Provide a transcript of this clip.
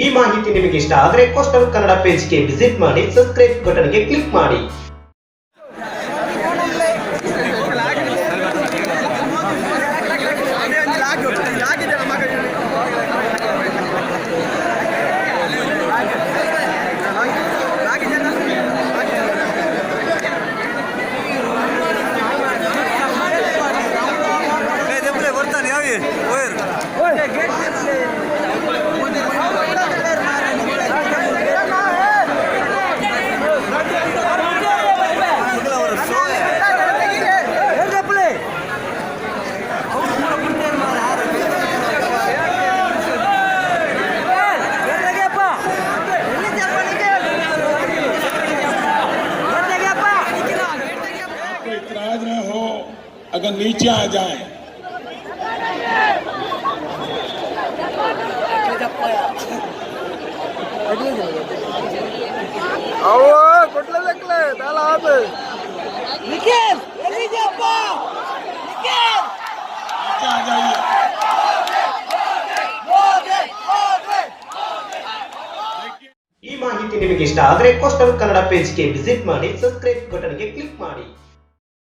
ಈ ಮಾಹಿತಿ ನಿಮಗೆ ಇಷ್ಟ ಆದರೆ ಕೋಸ್ಟಲ್ ಕನ್ನಡ ಪೇಜ್ಗೆ ವಿಸಿಟ್ ಮಾಡಿ, ಸಬ್ಸ್ಕ್ರೈಬ್ ಬಟನ್ಗೆ ಕ್ಲಿಕ್ ಮಾಡಿ. इतराज न हो अगर नीचे आ जाए आ जाइए. ಈ ಮಾಹಿತಿ ನಿಮಗೆ ಇಷ್ಟ ಆದರೆ ಕೋಸ್ಟಲ್ ಕನ್ನಡ ಪೇಜ್ಗೆ ವಿಸಿಟ್ ಮಾಡಿ, ಸಬ್ಸ್ಕ್ರೈಬ್ ಬಟನ್ಗೆ ಕ್ಲಿಕ್ ಮಾಡಿ.